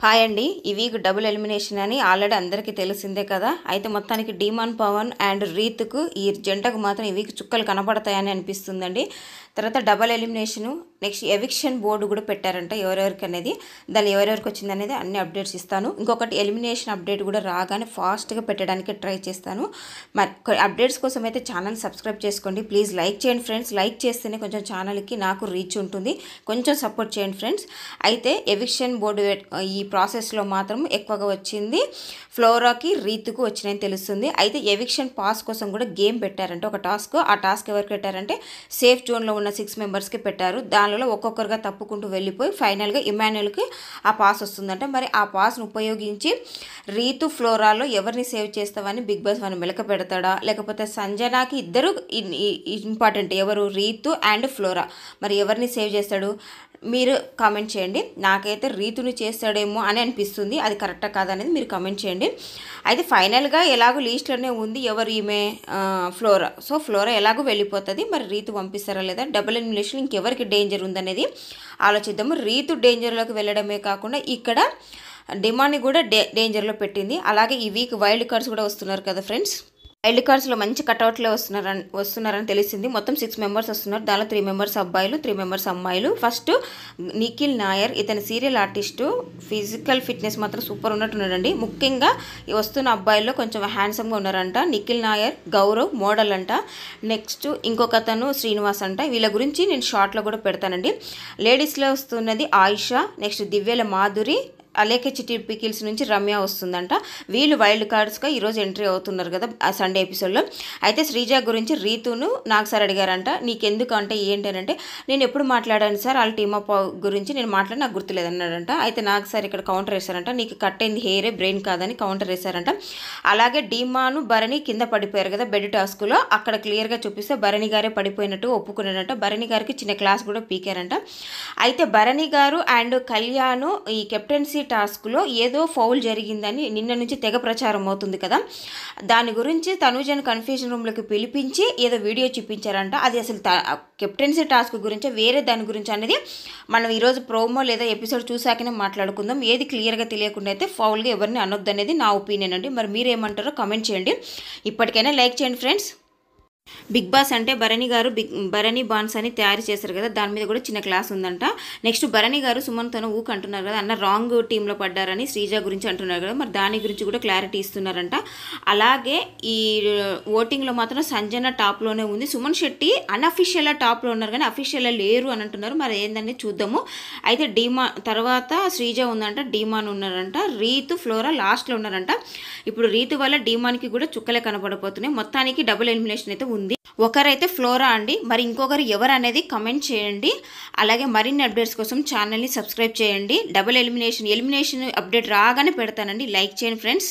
Hi అండి. ఈ week double elimination అని ఆల్రెడీ అందరికీ తెలిసిందే కదా. అయితే మొత్తానికి డీమాన్ పవన్ అండ్ రీతుకు ఈ జంటకు మాత్రం ఈ వీక్ చుక్కలు కనపడతాయని అనిపిస్తుందండి. తర్వాత double elimination, next eviction board కూడా పెట్టారంట ఎవరెవరికి అనేది. దాన్ని ఎవరెవరికి వచ్చింది అనేది అన్ని అప్డేట్స్ ఇస్తాను. ఇంకొకటి ఎలిమినేషన్ అప్డేట్ కూడా రాగానే ఫాస్ట్గా పెట్టడానికి ట్రై చేస్తాను. మరి అప్డేట్స్ కోసం అయితే ఛానల్ సబ్స్క్రైబ్ చేసుకోండి. ప్లీజ్ లైక్ చేయండి ఫ్రెండ్స్. లైక్ చేస్తేనే కొంచెం ఛానల్కి నాకు రీచ్ ఉంటుంది. కొంచెం సపోర్ట్ చేయండి ఫ్రెండ్స్. అయితే ఎవిక్షన్ బోర్డు ఈ ప్రాసెస్లో మాత్రం ఎక్కువగా వచ్చింది ఫ్లోరాకి, రీతుకు వచ్చినాయని తెలుస్తుంది. అయితే ఎవిక్షన్ పాస్ కోసం కూడా గేమ్ పెట్టారంటే ఒక టాస్క్. ఆ టాస్క్ ఎవరికి పెట్టారంటే సేఫ్ జోన్లో ఉన్న 6 మెంబర్స్కి పెట్టారు. దానిలో ఒక్కొక్కరుగా తప్పుకుంటూ వెళ్ళిపోయి ఫైనల్గా ఇమాన్యుల్కి ఆ పాస్ వస్తుందంట. మరి ఆ పాస్ను ఉపయోగించి రీతు ఫ్లోరాలో ఎవరిని సేవ్ చేస్తావని బిగ్ బాస్ వాడిని మెలక పెడతాడా, లేకపోతే సంజనాకి ఇద్దరు ఇంపార్టెంట్, ఎవరు రీతు అండ్ ఫ్లోరా, మరి ఎవరిని సేవ్ చేస్తాడు మీరు కామెంట్ చేయండి. నాకైతే రీతుని చేస్తాడేమో అని అనిపిస్తుంది. అది కరెక్టా కాదనేది మీరు కామెంట్ చేయండి. అయితే ఫైనల్గా ఎలాగో లీస్ట్లోనే ఉంది ఎవరు ఈమె ఫ్లోరా. సో ఫ్లోరా ఎలాగో వెళ్ళిపోతుంది. మరి రీతు పంపిస్తారా లేదా, డబుల్ ఎలిమినేషన్ ఇంకెవరికి డేంజర్ ఉందనేది ఆలోచిద్దాము. రీతు డేంజర్లోకి వెళ్ళడమే కాకుండా ఇక్కడ డిమాండ్ని కూడా డేంజర్లో పెట్టింది. అలాగే ఈ వీక్ వైల్డ్ కార్డ్స్ కూడా వస్తున్నారు కదా ఫ్రెండ్స్. వైల్డ్ కార్డ్స్లో మంచి కట్అవుట్లే వస్తున్నారని తెలిసింది. మొత్తం 6 మెంబర్స్ వస్తున్నారు. దానిలో 3 మెంబర్స్ అబ్బాయిలు, 3 మెంబర్స్ అమ్మాయిలు. ఫస్ట్ నిఖిల్ నాయర్, ఇతని సీరియల్ ఆర్టిస్టు, ఫిజికల్ ఫిట్నెస్ మాత్రం సూపర్ ఉన్నట్టున్నాడండి. ముఖ్యంగా వస్తున్న అబ్బాయిల్లో కొంచెం హ్యాండ్సమ్గా ఉన్నారంట. నిఖిల్ నాయర్, గౌరవ్ మోడల్ అంట. నెక్స్ట్ ఇంకొక అతను శ్రీనివాస్ అంట. వీళ్ళ గురించి నేను షార్ట్లో కూడా పెడతానండి. లేడీస్లో వస్తున్నది ఆయిషా, నెక్స్ట్ దివ్యల మాధురి, అలేకే చిట్టి పికిల్స్ నుంచి రమ్య వస్తుందంట. వీళ్ళు వైల్డ్ కార్డ్స్గా ఈరోజు ఎంట్రీ అవుతున్నారు కదా ఆ సండే ఎపిసోడ్లో. అయితే శ్రీజ గురించి రీతును నాకు సార్ అడిగారంట, నీకెందుకు అంటే ఏంటంటే నేను ఎప్పుడు మాట్లాడాను సార్ వాళ్ళ టీమ్ అప్ గురించి, నేను మాట్లాడి నాకు గుర్తులేదన్నాడంట. అయితే నాకు సార్ ఇక్కడ కౌంటర్ వేశారంట, నీకు కట్ అయింది హెయిరే బ్రెయిన్ కాదని కౌంటర్ వేశారంట. అలాగే డీమాను భరణి కింద పడిపోయారు కదా బెడ్ టాస్క్లో, అక్కడ క్లియర్గా చూపిస్తే భరణి గారే పడిపోయినట్టు ఒప్పుకున్నాడంట. భరణి గారికి చిన్న క్లాస్ కూడా పీకారంట. అయితే భరణి గారు అండ్ కళ్యాణ్ ఈ కెప్టెన్సీ టాస్క్లో ఏదో ఫౌల్ జరిగిందని నిన్న నుంచి తెగ ప్రచారం అవుతుంది కదా. దాని గురించి తనుజను కన్ఫ్యూజన్ రూమ్లోకి పిలిపించి ఏదో వీడియో చూపించారంట. అది అసలు కెప్టెన్సీ టాస్క్ గురించి వేరే దాని గురించి అనేది మనం ఈరోజు ప్రోమో లేదా ఎపిసోడ్ చూసాకనే మాట్లాడుకుందాం. ఏది క్లియర్గా తెలియకుండా అయితే ఫౌల్గా ఎవరిని అనొద్దు అనేది నా ఒపీనియన్ అండి. మరి మీరేమంటారో కామెంట్ చేయండి. ఇప్పటికైనా లైక్ చేయండి ఫ్రెండ్స్. బిగ్ బాస్ అంటే భరణి గారు భరణి బాన్స్ అని తయారు చేశారు కదా, దాని మీద కూడా చిన్న క్లాస్ ఉందంట. నెక్స్ట్ భరణి గారు సుమన్తోనూ ఊకు అంటున్నారు కదా, అన్న రాంగ్ టీంలో పడ్డారని శ్రీజ గురించి అంటున్నారు కదా, మరి దాని గురించి కూడా క్లారిటీ ఇస్తున్నారంట. అలాగే ఈ ఓటింగ్లో మాత్రం సంజన టాప్లోనే ఉంది. సుమన్ శెట్టి అన్అఫిషియల్ టాప్లో ఉన్నారు కానీ అఫీషియల్ లేరు అని అంటున్నారు. మరి ఏందని చూద్దాము. అయితే తర్వాత శ్రీజ ఉందంట, డీమాన్ ఉన్నారంట, రీతు ఫ్లోరా లాస్ట్లో ఉన్నారంట. ఇప్పుడు రీతు వల్ల డీమాన్కి కూడా చుక్కలే కనపడిపోతున్నాయి. మొత్తానికి డబుల్ ఎలిమినేషన్ అయితే ఉంది. ఒకరైతే ఫ్లోరా అండి, మరి ఇంకొకరు ఎవరు అనేది కమెంట్ చేయండి. అలాగే మరిన్ని అప్డేట్స్ కోసం ఛానల్ని సబ్స్క్రైబ్ చేయండి. డబుల్ ఎలిమినేషన్ అప్డేట్ రాగానే పెడతానండి. లైక్ చేయండి ఫ్రెండ్స్.